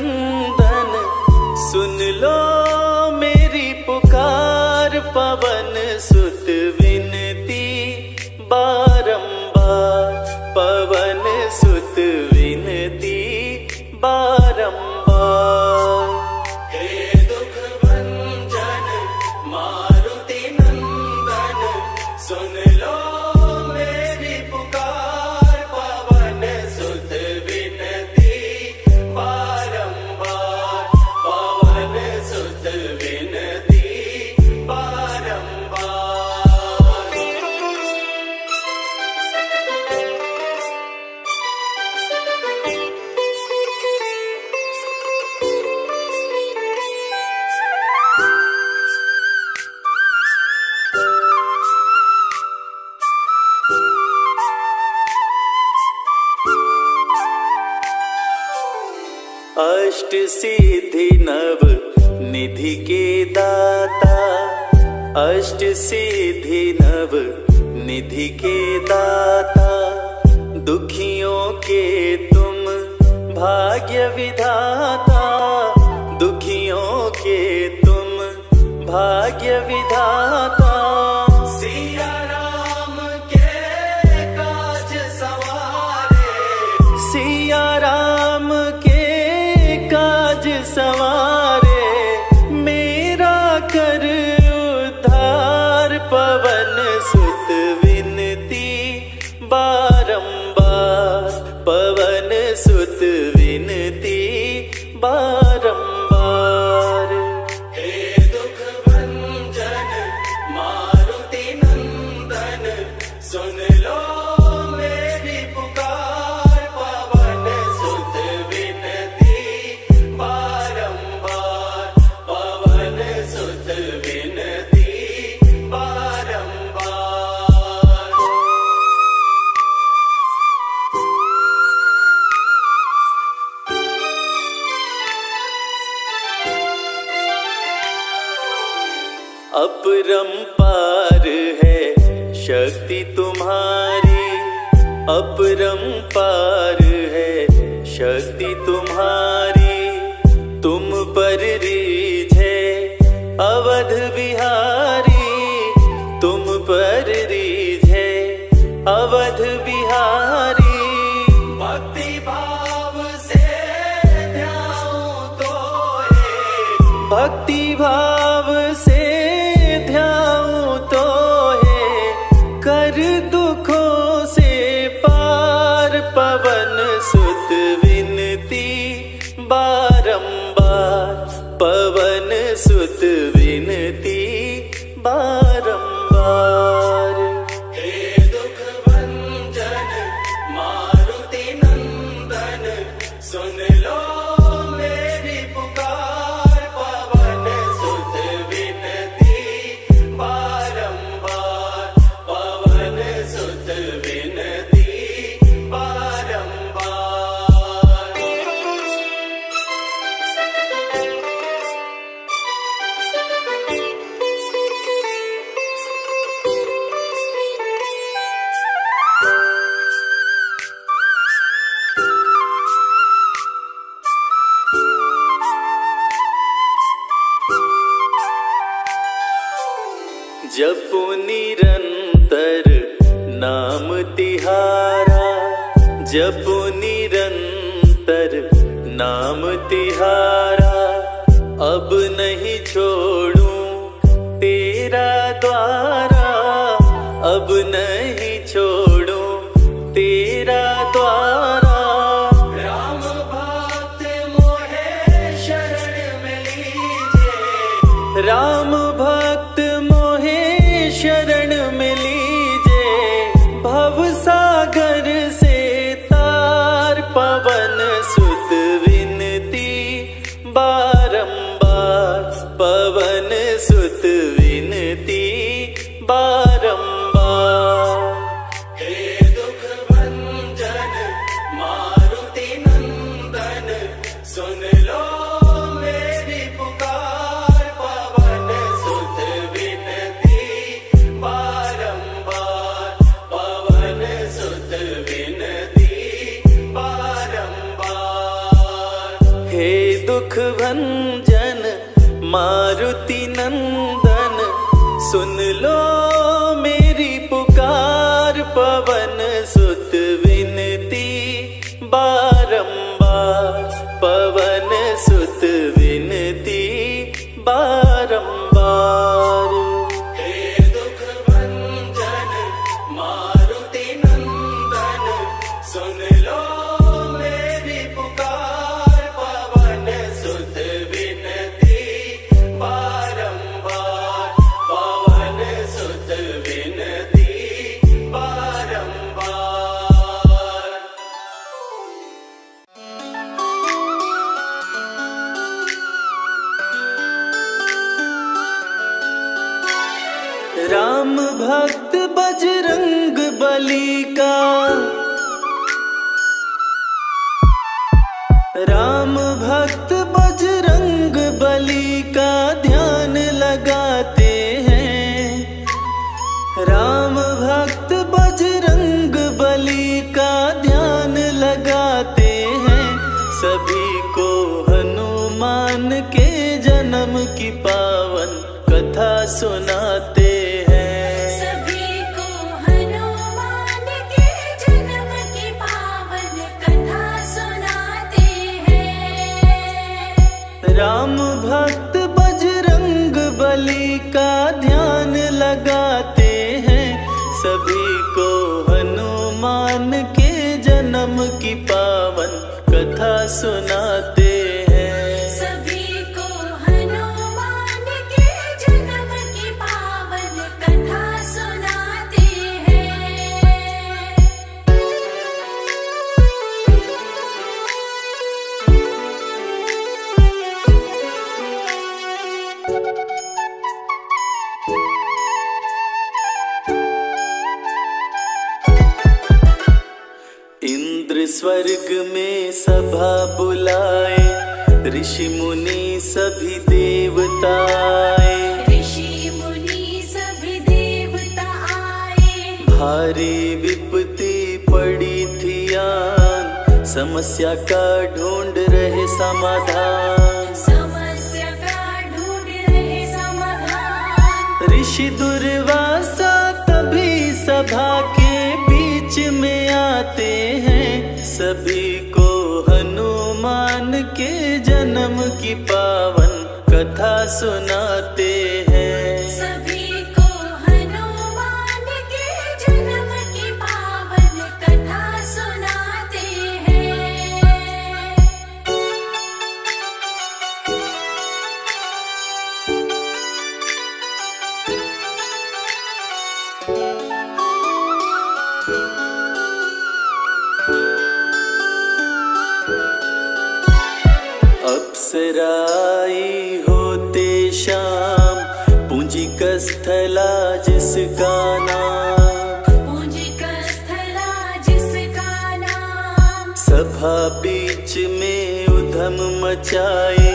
नंदन सुन लो मेरी पुकार, पवन सुत विनती बारंबार, पवन सुत विनती बारंबार। हे दुख भंजन मारुति नंदन सुन लो मेरी पुकार, पवन सुत विनती बारंबार, पवन सुत विनती बारंबार। अष्ट सिद्धि नव निधि के दाता, अष्ट सिद्धि नव निधि के दाता, दुखियों के तुम भाग्य विधाता, दुखियों के तुम भाग्य विधाता। सिया राम के काज सवारे, सिया राम के काज सवारे, मेरा कर उद्धार, पवन सुत विनती बारंबार, पवन सुत विनती बारंबार। हे दुख भंजन मारुति नंदन सुन लो मेरी पुकार, पवन सुत विनती बारंबार, पवन सुत विनती बारंबार। अपरंपार है शक्ति तुम्हारी, अपरंपार है शक्ति तुम्हारी, तुम पर रीझे अवध बिहारी, तुम पर रीझे अवध बिहारी। भक्ति भाव से ध्याऊं तो है, भक्ति भाव से ध्याऊं तो है, कर दुखों से पार, पवन सुत विनती बारंबार, पवन सुत विनती बारंबार। हे दुख भंजन मारुति नंदन सुन लो मेरी पुकार, पवन सुत विनती बारंबार, पवन सुत विनती बारंबार। जपो निरंतर नाम तिहारा, जपो निरंतर नाम तिहारा, अब नहीं छोड़ूं तेरा द्वारा, अब नहीं छोड़ूं तेरा द्वारा। राम भक्त मोहे शरण में लीजे, राम भक्त मोहे शरण में लीजे, भव सागर से तार, पवन सुत विनती बारंबार, पवन सुत विनती बारंबार। हे दुख भंजन मारुति नंदन सुन लो मेरी पुकार, पवन सुत विनती बारंबार, पवन सुत विनती बारंबार। हे मारुति नंदन सुन लो मेरी पुकार, पवन सुत विनती बारंबार, पवन सुत विनती बारंबार। हे दुख भंजन मारुति नंदन सुन लो मेरी पुकार, पवन सुत विनती बारंबार, पवन सुत विनती बारंबार। राम भक्त बजरंग बली का, राम भक्त बजरंग बली का ध्यान लगाते हैं, राम भक्त बजरंग बली का ध्यान लगाते हैं। सभी को हनुमान के जन्म की पावन कथा सुनाते हैं, सभी को हनुमान के जन्म की पावन कथा सुनाते हैं। राम भक्त बजरंग बली का ध्यान लगाते हैं। सभी को हनुमान के जन्म की पावन कथा सुनाते हैं, सभी को हनुमान के जन्म की पावन कथा सुनाते इंद्र स्वर्ग में सभा बुलाए, ऋषि मुनि सभी देवता आए, ऋषि मुनि सभी देवता आए। भारी विपत्ति पड़ी थी आन, समस्या का ढूंढ रहे समाधान, समस्या का ढूंढ रहे समाधान। ऋषि दुर्वासा तभी सभा के बीच में आते हैं। सभी को हनुमान के जन्म की पावन कथा सुनाते हैं, सभी को हनुमान के जन्म की पावन कथा सुनाते हैं। अप्सराई होते शाम, पूंजिक स्थला जिसका नाम, पूंजिक स्थला जिसका नाम। सभा बीच में उधम मचाए,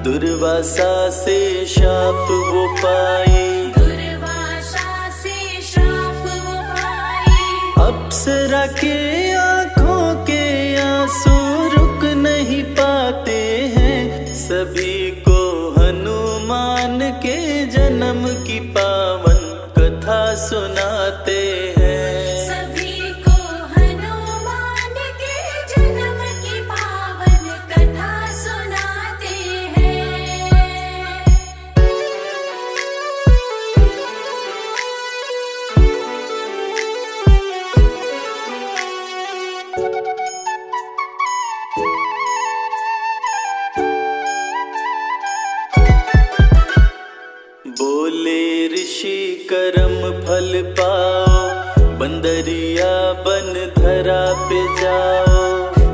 दुर्वासा से शाप वो पाए, दुर्वासा से शाप वो पाए। अप्सरा के आँखों के आंसू रुक नहीं पाते हैं। सभी को हनुमान के जन्म की पावन कथा सुनाते हैं, सभी को हनुमान के जन्म की पावन कथा सुनाते हैं। बोले ऋषि कर्म फल पाओ, बंदरिया बन धरा पे जाओ,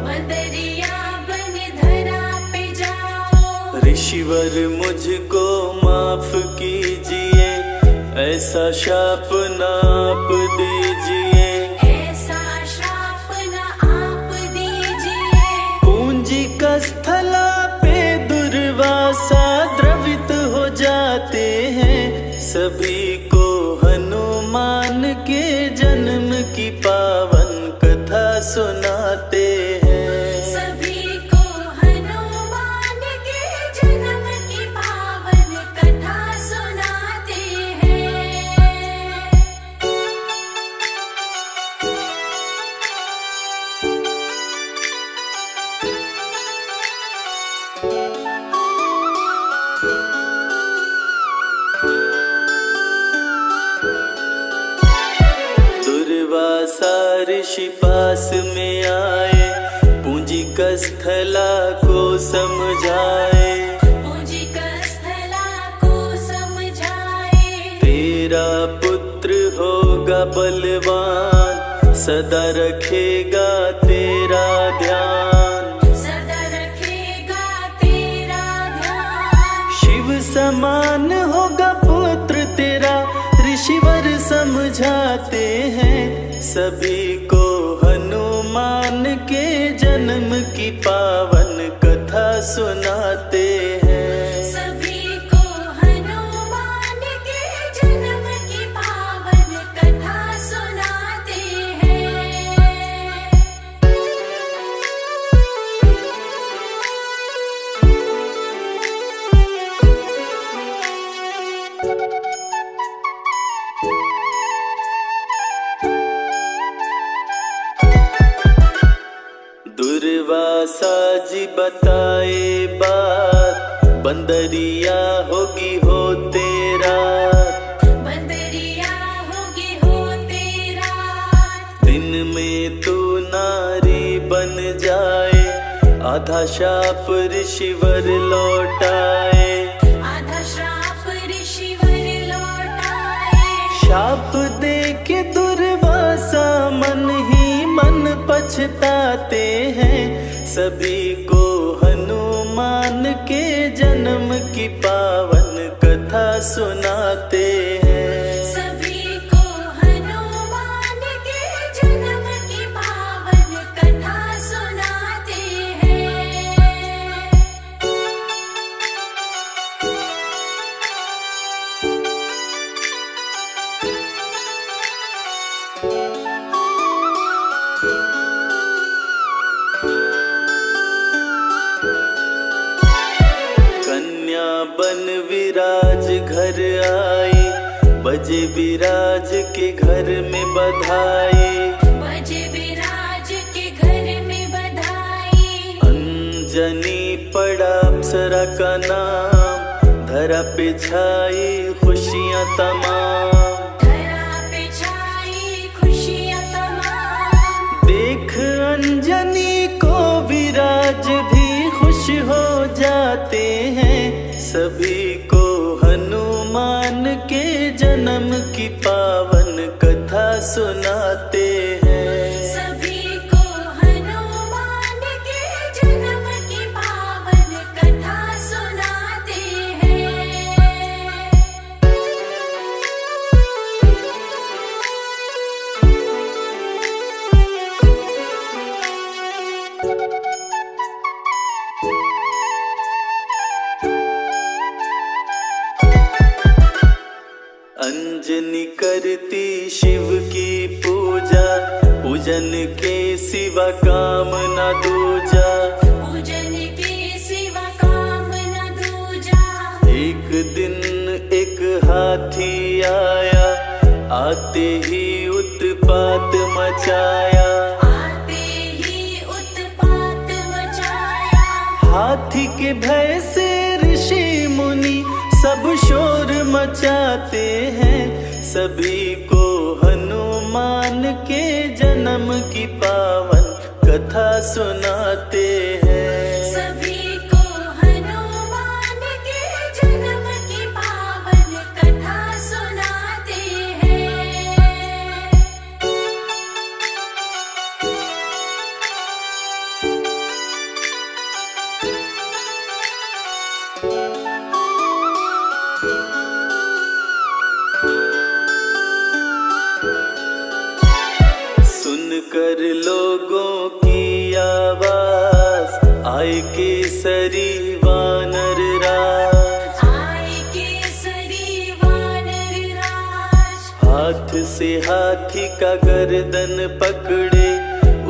बंदरिया बन धरा पे जाओ। ऋषिवर मुझको माफ कीजिए, ऐसा शाप ना आप दीजिए, ऐसा शाप न आप दीजिए। पूंजिक स्थला पे दुर्वासा द्रवित हो जाते हैं। सभी को हनुमान के जन्म की पावन कथा सुनाते हैं, सभी को हनुमान के जन्म की पावन ऋषि पास में आए, पूंजिक स्थला को समझाए। पूंजिक स्थला को समझाए। तेरा पुत्र होगा बलवान, सदा रखेगा तेरा ध्यान। सदा रखेगा तेरा ध्यान। शिव समान होगा पुत्र तेरा, ऋषिवर समझाते हैं सभी को। हनुमान के जन्म की पावन कथा सुनाते हैं। सभी को हनुमान के जन्म की पावन कथा सुनाते हैं। दुर्वासा जी बताए बात, बंदरिया होगी हो तेरा। बंदरिया होगी हो तेरा। दिन में तू नारी बन जाए, आधा शाप ऋषिवर लौटाए। आधा श्राप ऋषिवर लौटाए। शाप दे के दुर्वासा मन ही मन पछताते हैं, सभी को हनुमान के जन्म की पावन कथा सुनाते हैं। सभी को हनुमान के जन्म की पावन कथा सुनाते हैं। कन्या बन विराज घर आई, बजे विराज के घर में बधाई। बजे विराज के घर में बधाई। अंजनी पड़ा अप्सरा का नाम, धरा पे छाई खुशियाँ तमाम। धरा पे छाई खुशियाँ तमाम। देख अंजनी को विराज भी खुश हो जाते हैं, सभी को हनुमान के जन्म की पावन कथा सुनाते हैं। सभी को हनुमान के जन्म की पावन कथा सुनाते हैं। अंजनी करती शिव की पूजा, पूजन के सिवा काम न दूजा। पूजन के सिवा काम न दूजा। एक दिन एक हाथी आया, आते ही उत्पात मचाया। आते ही उत्पात मचाया। हाथी के भय से ऋषि मुनि सब शोर मचाते हैं, सभी को हनुमान के जन्म की पावन कथा सुनाते हैं। सभी को हनुमान के जन्म की पावन कथा सुनाते हैं। सुनकर लोगों की आवाज, आए केसरी वानर राज। आए केसरी वानर राज। हाथ से हाथी का गर्दन पकड़े,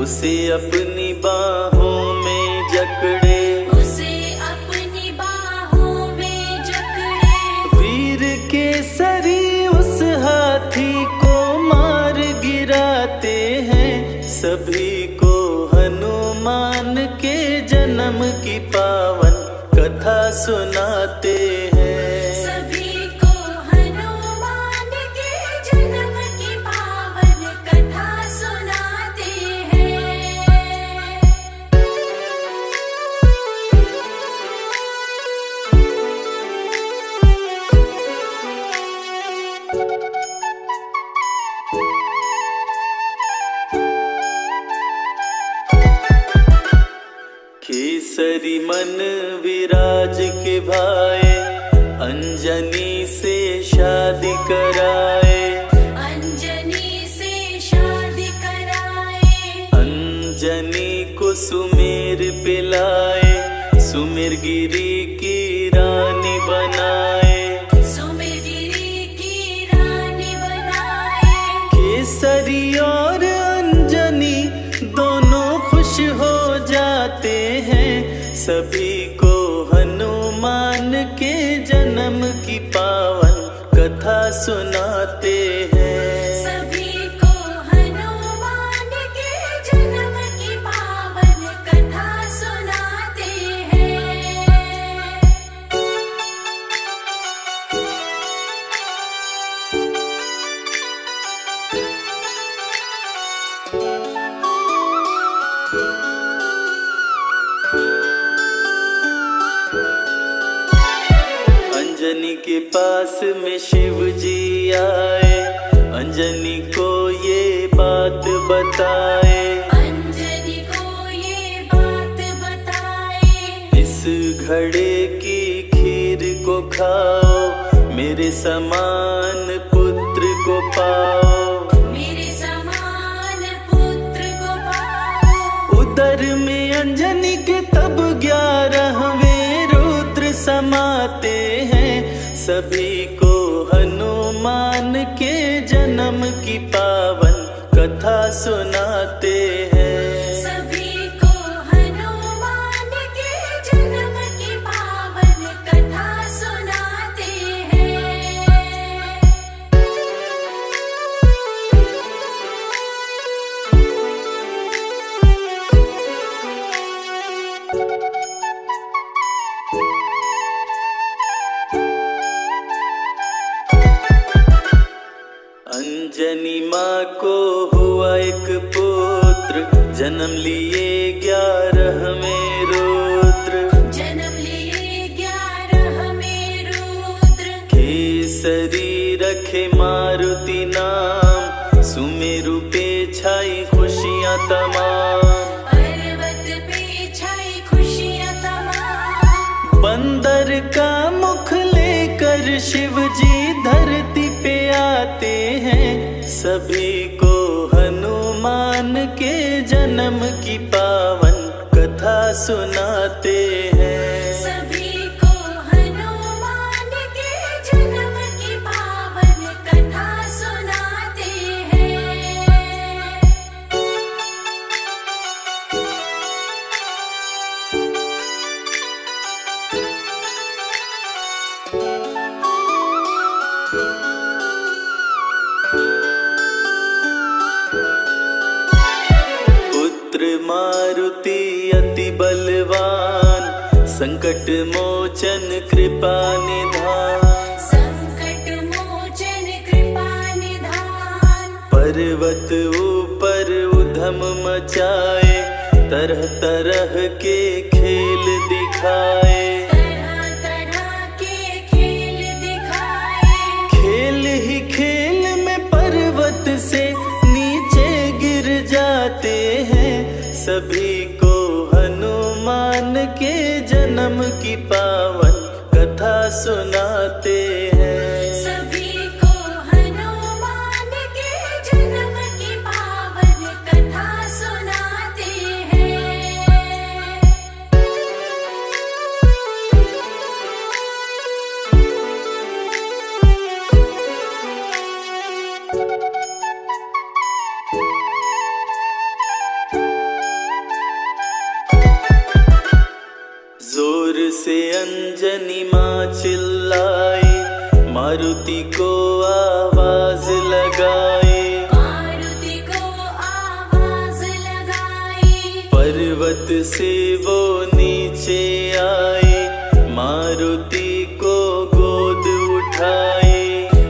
उसे अपनी बाहों में जकड़े। उसे अपनी बाहों में जकड़े। वीर केसरी उस हाथी को मार गिराते हैं, सभी को हनुमान के जन्म की पावन कथा सुनाते हैं। सभी को हनुमान के जन्म की पावन कथा सुनाते निभाए, अंजनी से शादी कराए, अंजनी से शादी कराए, अंजनी को सुमेर पिलाए, सुमेर गिरी की रानी बनाए, सुमेरगिरी की रानी बनाए। केसरी और अंजनी दोनों खुश हो जाते हैं, सभी को हनुमान के जन्म की पावन कथा सुनाते हैं। सभी को हनुमान के जन्म की पावन कथा सुनाते हैं। अंजनी के पास में शिव जी आए, अंजनी को ये बात बताए, अंजनी को ये बात बताए, इस घड़े की खीर को खाओ, मेरे समान पुत्र को पाओ, मेरे समान पुत्र को पाओ। उदर में अंजनी के तब 11वें रुद्र समाते हैं, सभी को हनुमान के जन्म की पावन कथा सुनाते हैं। सभी को हनुमान के जन्म की पावन कथा सुनाते हैं। अंजनी माँ को हुआ एक पुत्र, जन्म लिए 11वें रुद्र, जन्म लिए 11वें रुद्र, केसरी रखे मारुति नाम, सुमेरु पे छाई खुशियाँ तमाम, पर्वत पे छाई खुशियाँ तमाम। बंदर का मुख लेकर शिव जी धरती पे आते हैं, सभी को हनुमान के जन्म की पावन कथा सुनाते हैं। सभी को हनुमान के जन्म की पावन कथा सुनाते हैं। पुत्र मारुति अति बलवान, संकट मोचन कृपा निधान, संकट मोचन कृपा निधान, पर्वत ऊपर उधम मचाए, तरह तरह के खेल दिखाए, तरह तरह के खेल दिखाए। खेल ही खेल में पर्वत से नीचे गिर जाते हैं, सभी को हनुमान के जन्म की पावन कथा सुनाते हैं। सभी को हनुमान के जन्म की पावन कथा सुनाते हैं। जोर से अंजनी माँ चिल्लाई, मारुति को आवाज लगाई, मारुति को आवाज लगाई, पर्वत से वो नीचे आई, मारुति को गोद उठाई,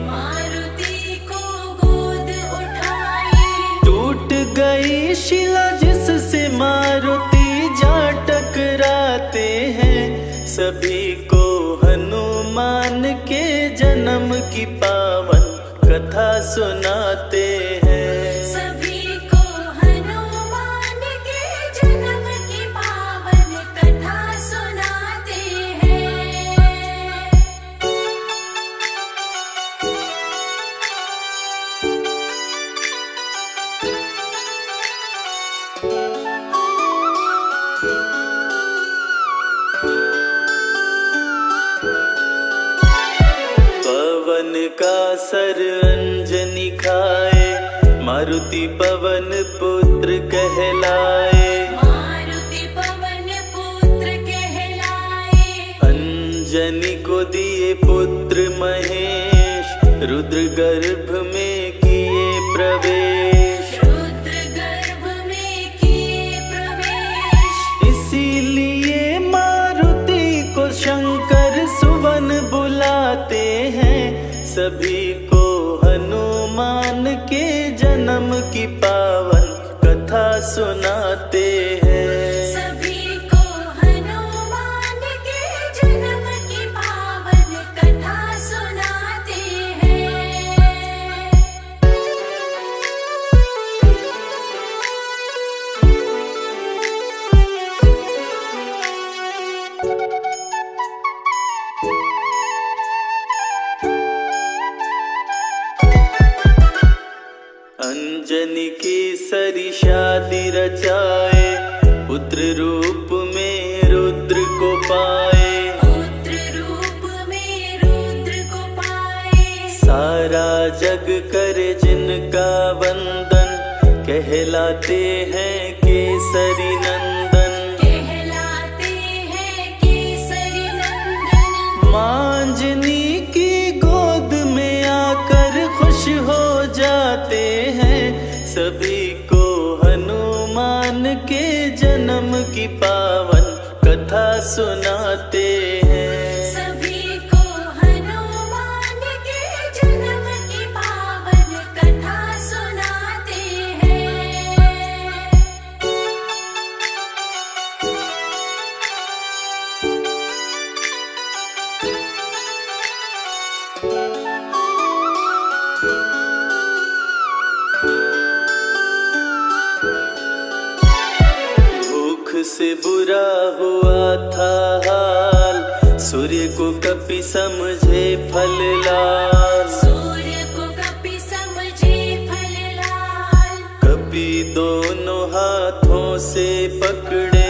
मारुति को गोद उठाई। टूट गई शिला जिससे मारुति जा टकराते हैं, सभी को हनुमान के जन्म की पावन कथा सुनाते हैं। सभी को हनुमान के जन्म की पावन कथा सुनाते हैं। पवन का सर अंजनी खाए, मारुति पवन पुत्र कहलाए। मारुति पवन पुत्र कहलाए। अंजनी को दिए पुत्र महेश, रुद्र गर्भ में किए प्रवेश। रुद्र गर्भ में किए प्रवेश। इसीलिए मारुति को शंकर सुवन बुलाते हैं। सभी को हनुमान के जन्म की पावन कथा सुनाते हैं। सभी को हनुमान के जन्म की पावन कथा सुनाते हैं। अंजनी की सरी शादी रचाए, पुत्र रूप में रुद्र को पाए। पुत्र रूप में रुद्र को पाए। सारा जग करे जिनका वंदन, कहलाते हैं केसरी नंदन। कहलाते हैं केसरी नंदन। मांजनी की गोद में आकर खुश हो जाते हैं। सभी को हनुमान के जन्म की पावन कथा सुनाते हैं। सभी को हनुमान के जन्म की पावन कथा सुनाते हैं। भूख से बुरा हुआ था हाल, सूर्य को कपि समझे फल लाल। सूर्य को कपि समझे फल लाल। कपि दोनों हाथों से पकड़े,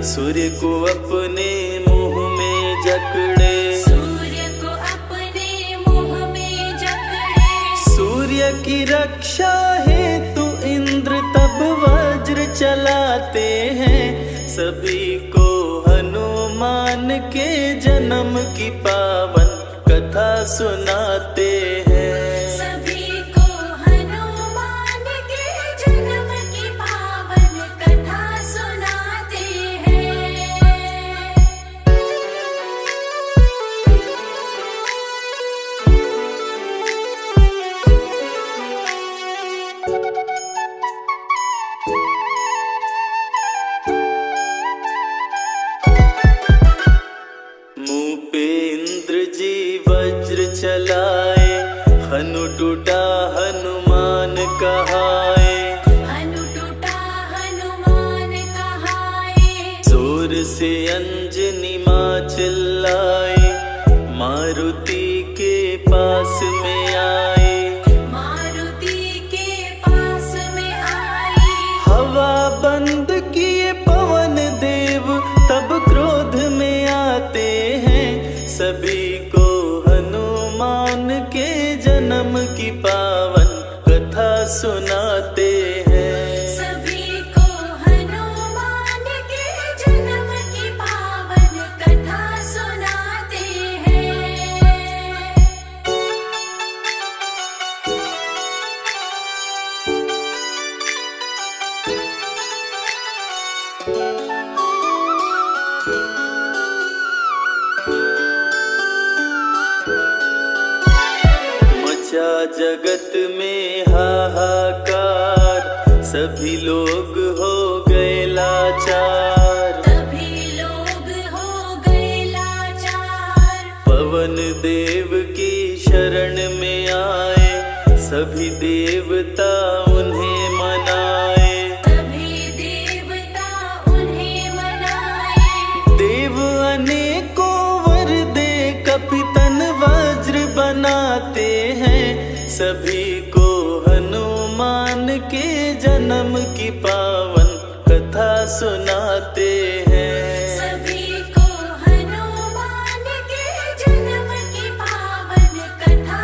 सूर्य को अपने मुंह में जकड़े। सूर्य को अपने मुंह में जकड़े। सूर्य की रक्षा हेतु इंद्र तब वज्र चलाते हैं। सभी को हनुमान के जन्म की पावन कथा सुनाते हैं। सभी को हनुमान के जन्म की पावन कथा सुनाते हैं। मुंह पे इंद्र जी वज्र चलाए, हनु टूटा हनुमान कहाए। हनु टूटा हनुमान कहाए। जोर से अंजनी माँ चिल्लाई, मारुति के पास में आए। मारुति के पास में आई। हवा बंद किए पवन देव तब क्रोध में आते हैं। सभी को हनुमान के जन्म की पावन कथा सुनाते हैं। सभी को हनुमान के जन्म की पावन कथा सुनाते हैं। मचा जगत में हाहाकार, सभी लोग हो गए लाचार। सभी लोग हो गए लाचार। पवन देव की शरण में आए, सभी देवता उन्हें मनाए। सभी देवता उन्हें मनाए। देव अनेकों वर दे कपितन वज्र बनाते हैं। सभी को हनुमान के जन्म की पावन कथा सुनाते हैं। सभी को हनुमान के जन्म की पावन कथा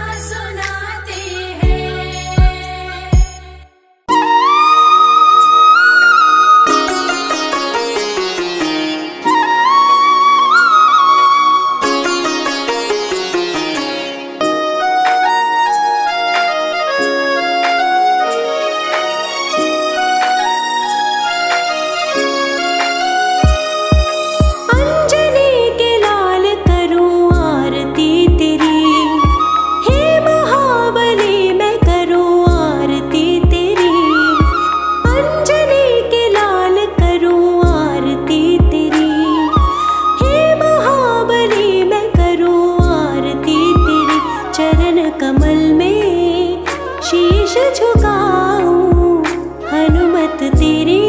कमल में शीश झुकाऊं, हनुमत तेरी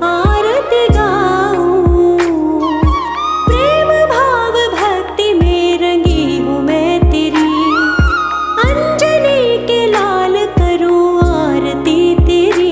आरती गाऊं। प्रेम भाव भक्ति में रंगी हूँ मैं तेरी, अंजनी के लाल करूं आरती तेरी।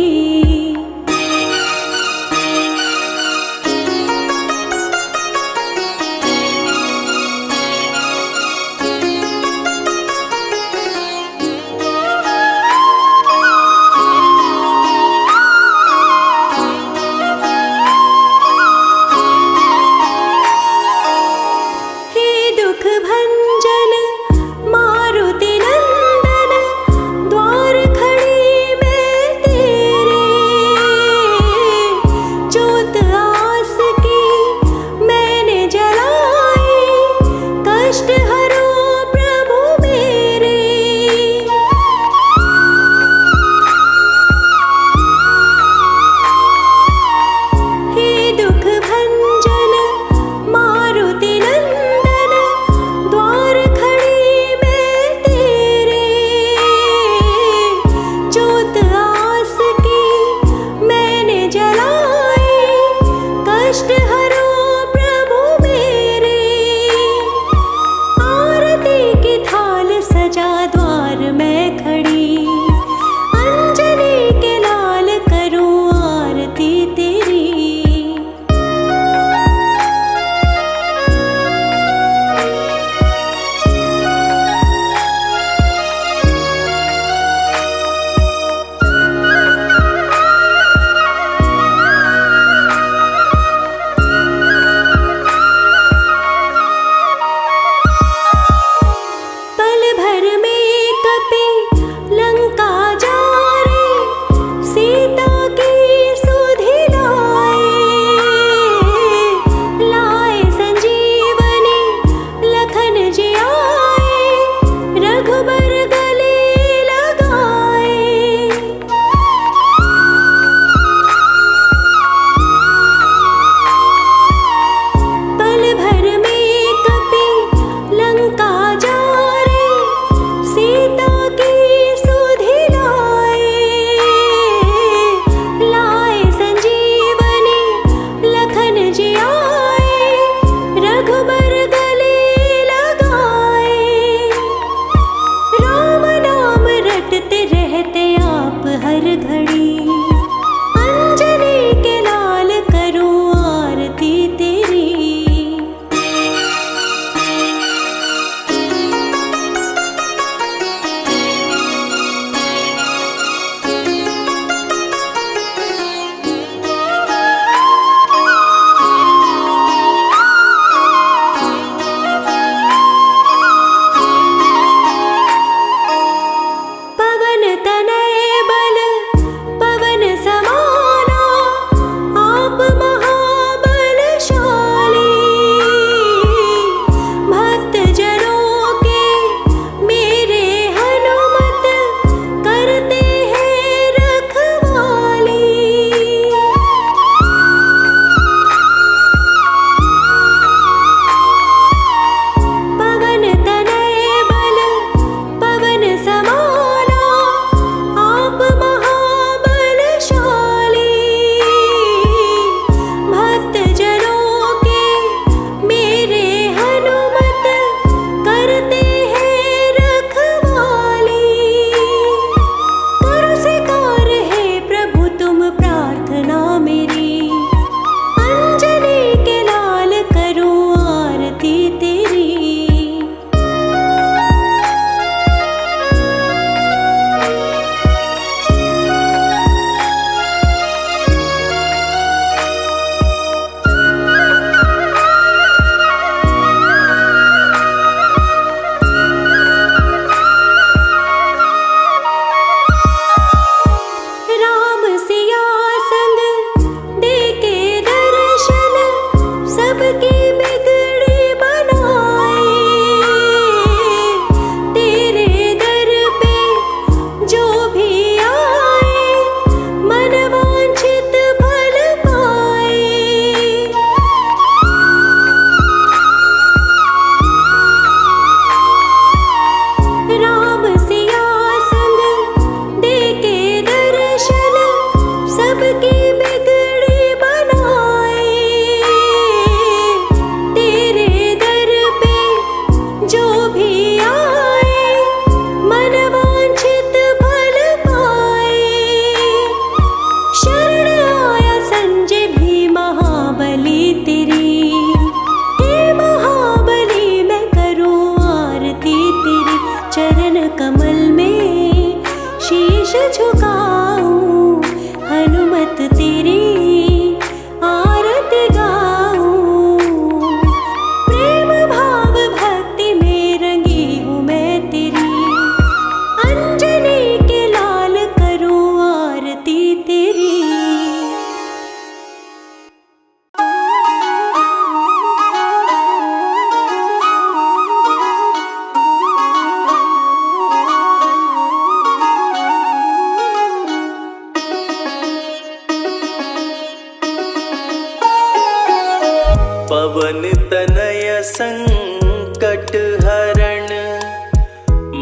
संकट हरण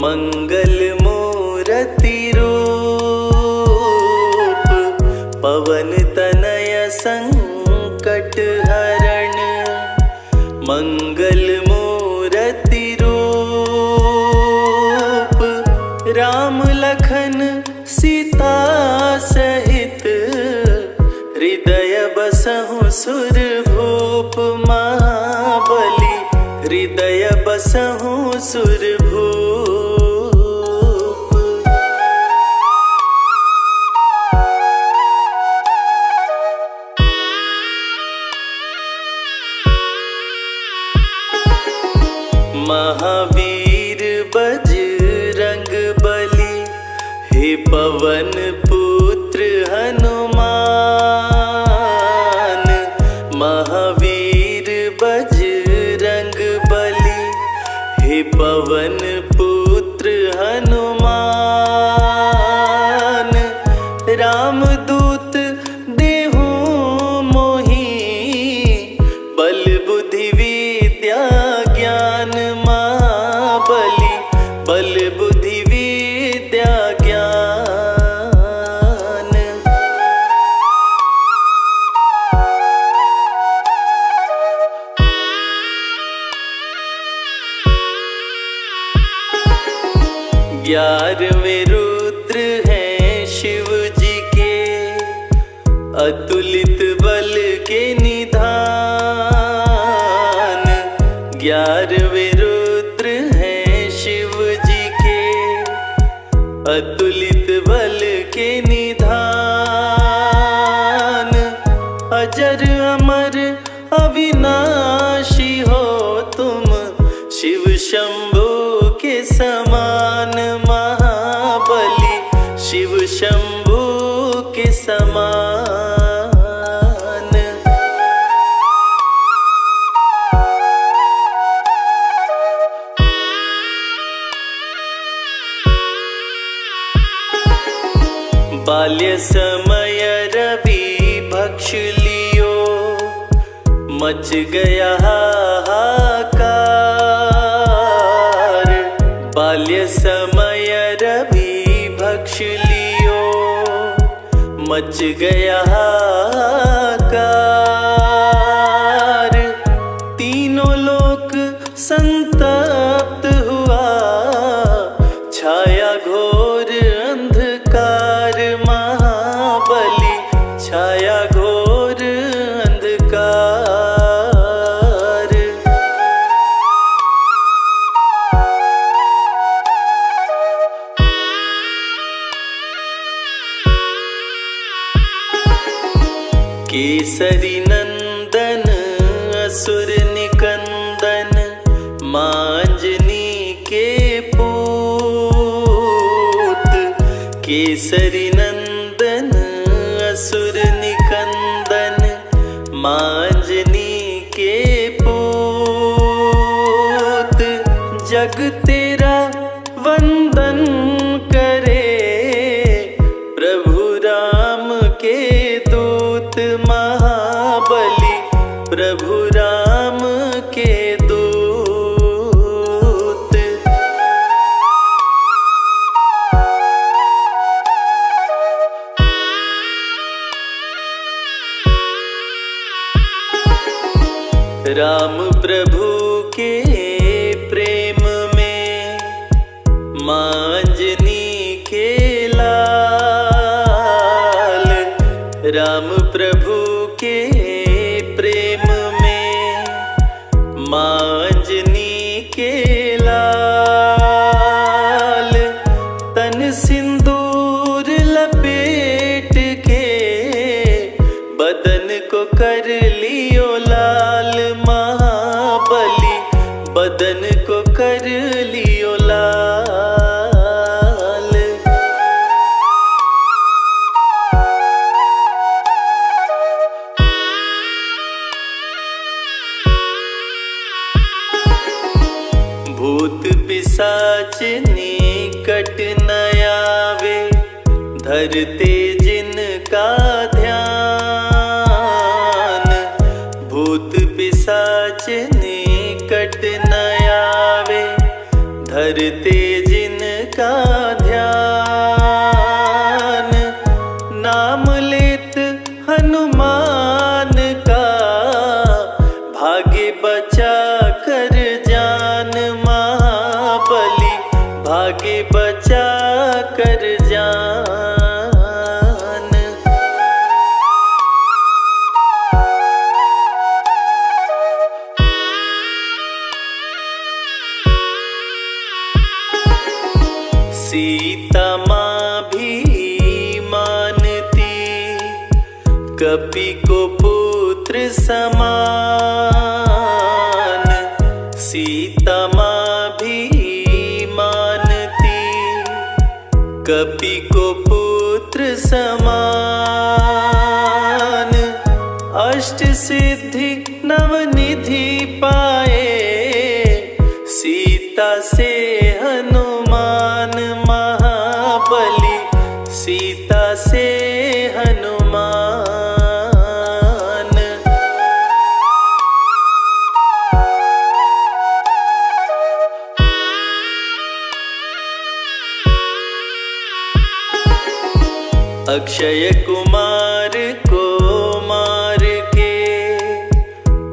मंगल मूर्ति रूप पवन तनय संकट हरण मंगल मूर्ति रूप राम लखन सीता सहित हृदय बसहु सुरभूप महाबली हृदय बसहु सुरभूप। महावीर बजरंग बली हे पवन पुत्र हनुमान महावीर बजरंग बली हे पवन पुत्र हनुमान रामदूत देहु मोहि बल बुद्धि विद्या ज्ञान महाबली बल बुद्धि विद्या ज्ञान। ग्यारहवें रुद्र हैं शिव जी के अतुलित बल के निधान 11वें रुद्र हैं शिव जी के अतुलित बल के निधान अजर अमर अविनाशी हो तुम शिव शंभु के समान महाबली शिव शंभु के समान। बाल्य समय रवि भक्ष लियो मच गया हाहाकार बाल्य समय रवि भक्ष लियो मच गया हाहाकार तीनों लोक संतप्त हुआ छाया घोर अंधकार महाबली छाया घोर अंधकार। केसरी नंदन असुर निकंदन मांजनी के पूत केसरी नंदन असुर निकंदन मांजनी के पूत जग तेरा वंदन करे प्रभु राम के दूत महाबली प्रभु राम के दूत। राम प्रभु के प्रेम में मांजनी के लाल राम प्रभु के प्रेम में मांजनी के लाल तन सिंदूर लपेट के बदन को कर लियो लाल महाबली बदन को कर लियो लाल। भूत पिशाच निकट न आवे धरते जिनका ध्यान भूत पिशाच निकट धरते जिनका ध्यान, नाम लेत हनुमान का, भागे बचा कर जान महाबली, भागे बचा कर जान। सीता माँ भी मानती, कपि को पुत्र समान। सीता माँ भी मानती, कपि को पुत्र समान। अष्ट सिद्धि नवनिधि पाए, सीता से हनुमान महाबली, सीता से हनुमान। अक्षय कुमार को मार के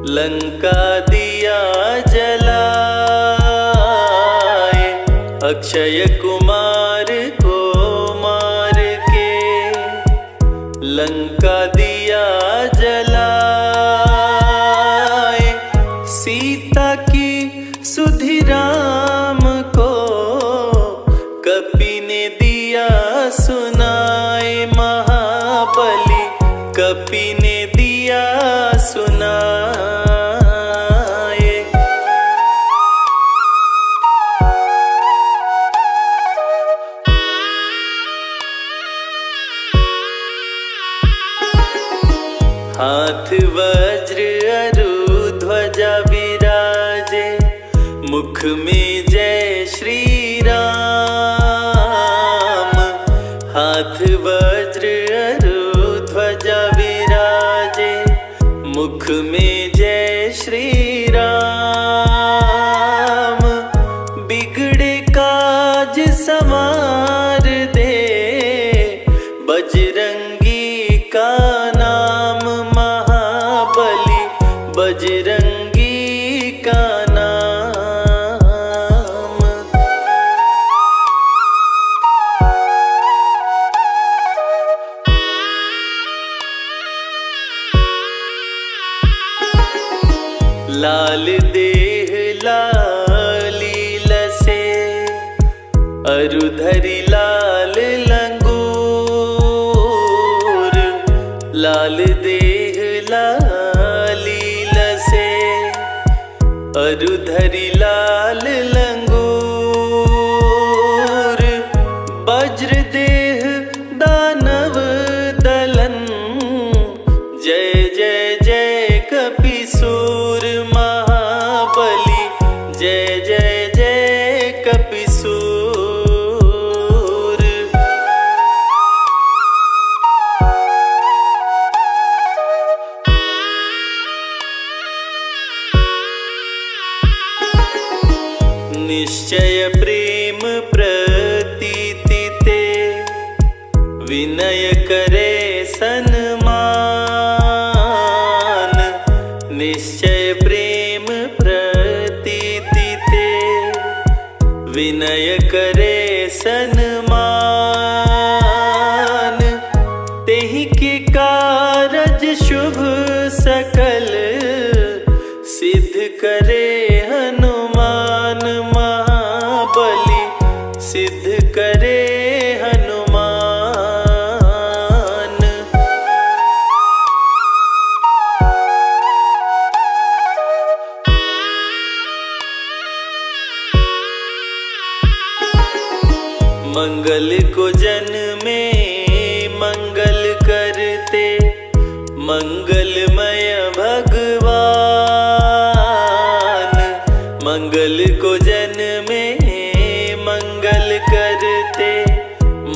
लंका दिया जलाए। अक्षय कुमार को मार के लंका दिया जलाए। सीता की सुधि राम को कपि ने दिया सुनाए महाबली, कपि ने दिया सुनाए। हाथ वज्र अरु ध्वजा विराजे, मुख में जय श्री राम। हाथ वज्र अरु ध्वजा विराजे, मुख में जय श्री राम। बिगड़े काज संवार दे, बजरंगी का नाम महाबली, बजरंगी का नाम। लाल देह लाली लसे, अरु धरि लाल लंगूर। लाल देह लाली लसे, अरु धरि लाल लंगूर। वज्र देह दानव दलन, जय जय जय कपिसूर महाबली, जय जय जय कपिसूर। निश्चय प्रेम प्रतीति ते, विनय करे सन्मान। निश्चय प्रेम प्रतीति ते, विनय करे सन्मान। तेहि के कारज शुभ सकल, सिद्ध करे हनुमान महाबली, सिद्ध करे हनुमान। मंगल को जन में मंगल करते, मंगलमय भगवान। मंगल को जन में मंगल करते,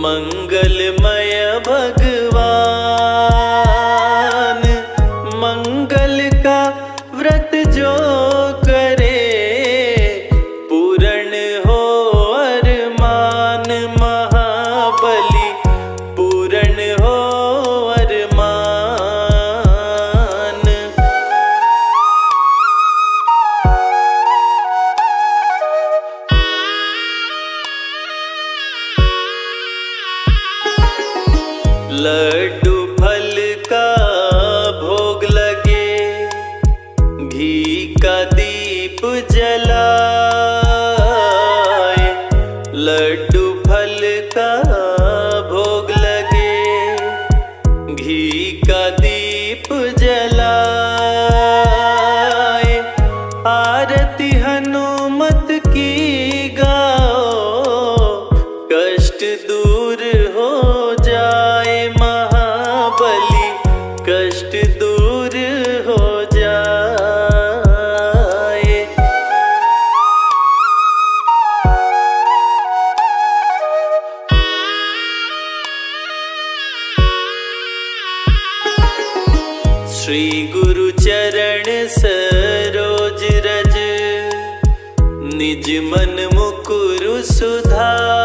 मंगलमय भगवान। मंगल का व्रत जो करे, पूर्ण हो लड्डू फल का भोग लगे, घी का दीप जलाए। लड्डू फल का भोग लगे, घी का दीप जलाए। आरती हनुमत की गाओ, कष्ट दूर हो जाए महाबली, कष्ट दूर हो जाए। श्री गुरु चरण सरोज रज, निज मन मुकुरु सुधारे।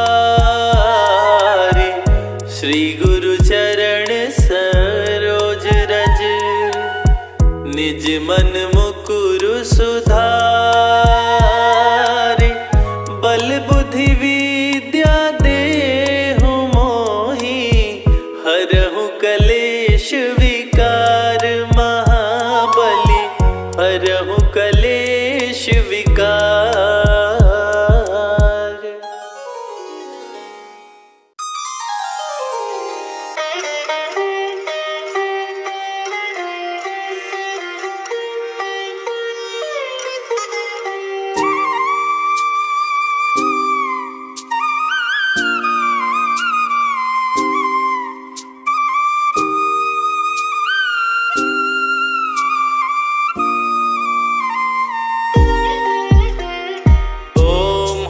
श्री गुरु चरण सरोज रज, निज मन मुकुरु सुधारे। बल बुद्धि विद्या देहु मोहि, हरहु कलेश विकार महाबली, हरहु कलेश विकार।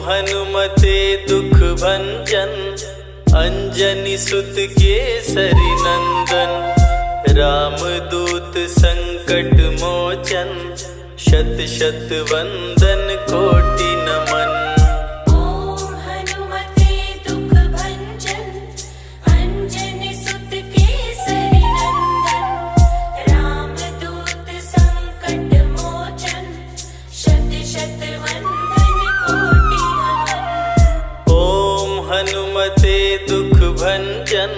हनुमते दुख भंजन, अंजनी सुत केसरी नंदन। रामदूत संकट मोचन, शत शत वंदन कोटि नमन। ओम हनुमते दुख भंजन, अंजनी सुत केसरी नंदन। रामदूत संकट मोचन, शत शत वंदन कोटि नमन। ओम हनुमते दुख भंजन,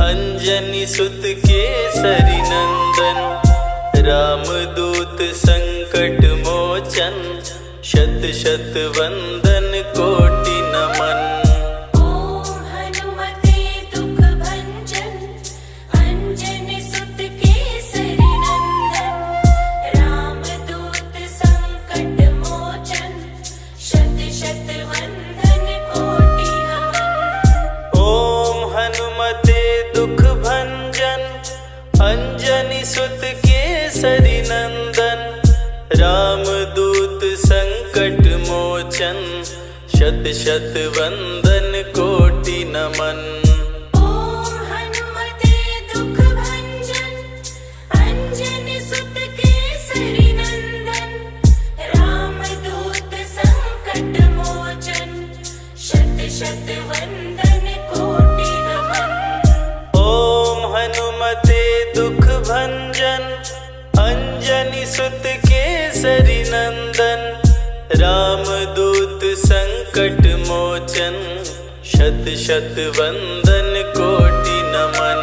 अंजनी सुत केसरी नंदन। रामदूत संकट मोचन, शत शत वंदन कोटि नमन। ओम हनुमते दुख भंजन, अंजनी सुत केसरी नंदन। रामदूत संकट मोचन, शत शत वंदन कोटि नमन। ओम हनुमते दुख भंजन, अंजनी सुत केसरी नंदन। रामदूत संकट मोचन, शत शत वंदन कोटि नमन। ओम हनुमते दुख भंजन, अंजनी सुत केसरी नंदन। रामदूत संकट मोचन, शत शत वंदन कोटि नमन। ओम हनुमते दुख भंजन, अंजनी सुत केसरी नंदन। रामदूत संकट मोचन, शत शत वंदन कोटि नमन।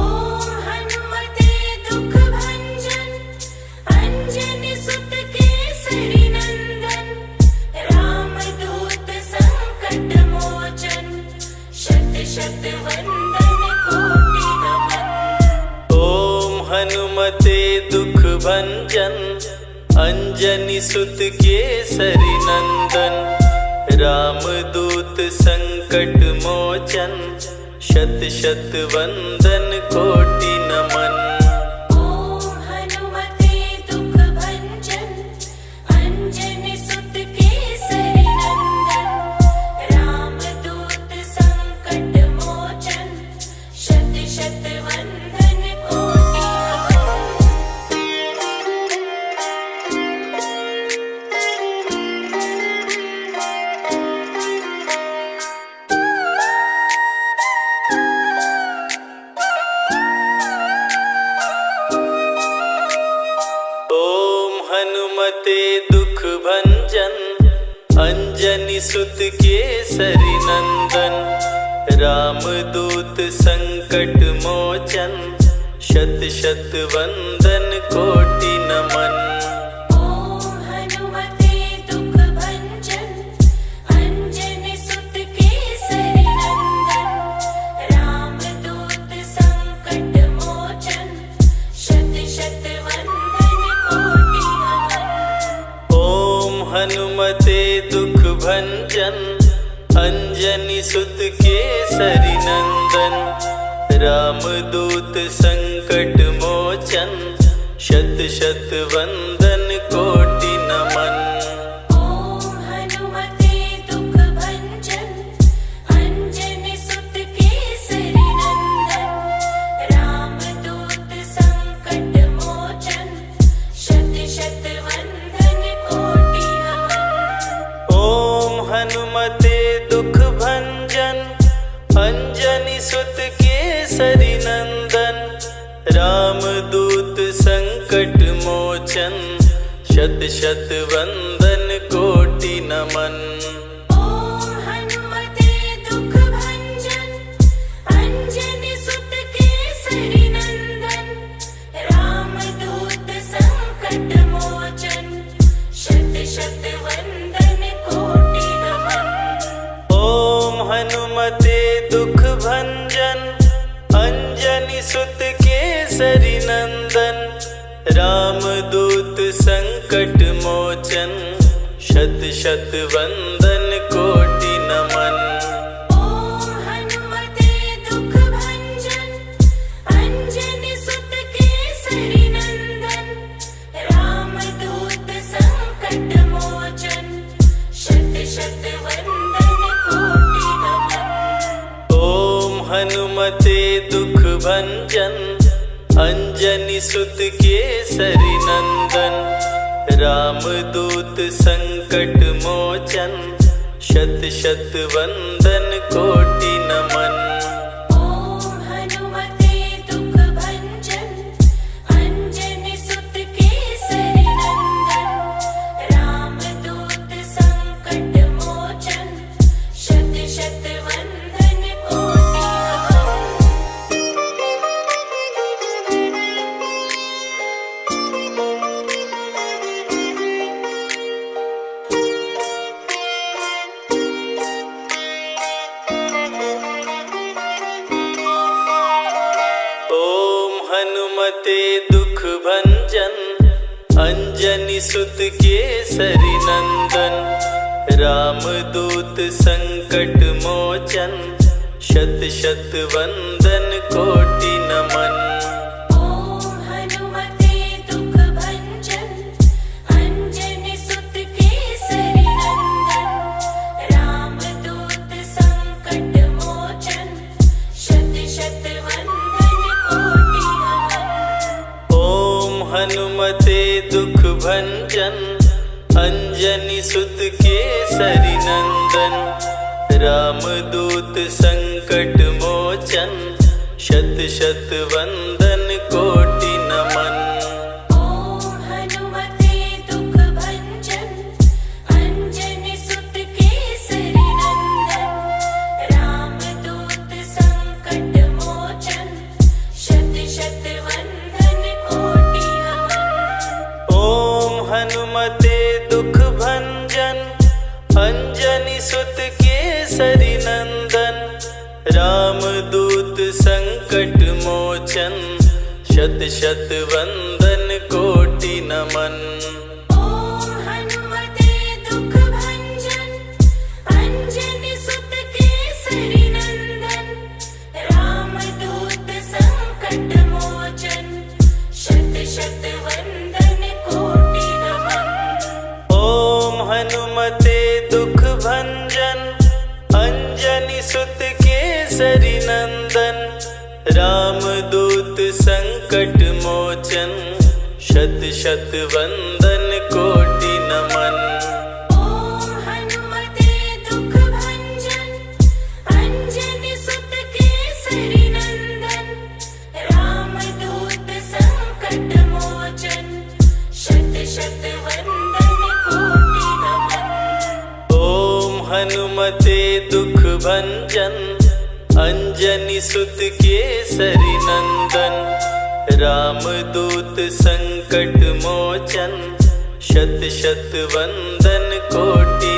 ओम हनुमते दुख भंजन, अंजनी सुत केसरी नंदन। रामदूत संकट मोचन, शत शत वंदन कोटि नमन। ओम हनुमते दुख भंजन, अंजनी सुत केसरी नंदन। रामदूत संकट मोचन, शत शत वंदन कोटि नमन। ओम हनुमते दुख भंजन, अंजनी सुत केसरी नंदन। रामदूत संकट मोचन, शत शत वंदन कोटि नमन। हनुमते दुख भंजन, अंजनी सुत केसरी नंदन। रामदूत संकट मोचन शत शत वंदन कोटि नमन। ओम हनुमते दुख भंजन अंजनी सुत केसरी नंदन। रामदूत संकट मोचन शत शत वंदन कोटि नमन। ओम हनुमते दुख भंजन अंजनी सुत केसरी नंदन। रामदूत संकट मोचन शत शत वंदन कोटि नमन। ओम हनुमते दुख भंजन अंजनी सुत केसरी नंदन। रामदूत संकट मोचन शत शत वंदन कोटि नमन। ओम हनुमते दुख भंजन अंजनी सुत केसरी नंदन। रामदूत संकट मोचन शत शत वंदन कोटि नमन। ओम हनुमते दुख भंजन अंजनी सुत केसरी नंदन। रामदूत संकट मोचन शत शत वंदन कोटि नमन। ओम हनुमते दुख भंजन अंजनी सुत केसरी नंदन। रामदूत संकट मोचन शत शत वंदन कोटि नमन। ओम हनुमते दुख भंजन अंजनी सुत केसरी नंदन। रामदूत संकट मोचन शत शत वंदन कोटि नमन। ओम हनुमते दुख भंजन अंजनी सुत केसरी नंदन। रामदूत संकट मोचन शत शत वंदन कोटि नमन। ओम हनुमते दुख भंजन अंजनी सुत केसरी नंदन। रामदूत संकट मोचन शत शत वंदन कोटि ओम हनुमते दुख भंजन अंजनी सुत केसरी नंदन। रामदूत संकट मोचन शत शत वंदन कोटि नमन। ओम हनुमते दुख भंजन अंजनी सुत केसरी नंदन। रामदूत संकट मोचन शत शत वंदन कोटि नमन। ओम हनुमते दुख भंजन अंजनी सुत केसरी नंदन। रामदूत संकट मोचन शत शत वंदन कोटि नमन। ओम हनुमते दुख भंजन अंजनी सुत केसरी नंदन। रामदूत संकट मोचन शत शत वंदन कोटि नमन। ओम हनुमते दुख भंजन अंजनी सुत केसरी नंदन। रामदूत संकट मोचन शत शत वंदन कोटि नमन। ओम हनुमते दुख भंजन अंजनी सुत केसरी नंदन। रामदूत संकट मोचन शत शत वंदन कोटि नमन। ओम हनुमते दुख भंजन अंजनी सुत केसरी नंदन। रामदूत संकट मोचन शत शत वंदन कोटि नमन। ओम हनुमते दुख भंजन अंजनी सुत केसरी नंदन। रामदूत संकट मोचन शत शत वंदन कोटि नमन। ओम हनुमते दुख भंजन अंजनी सुत केसरी नंदन, रामदूत संकट मोचन, शत शत वंदन कोटि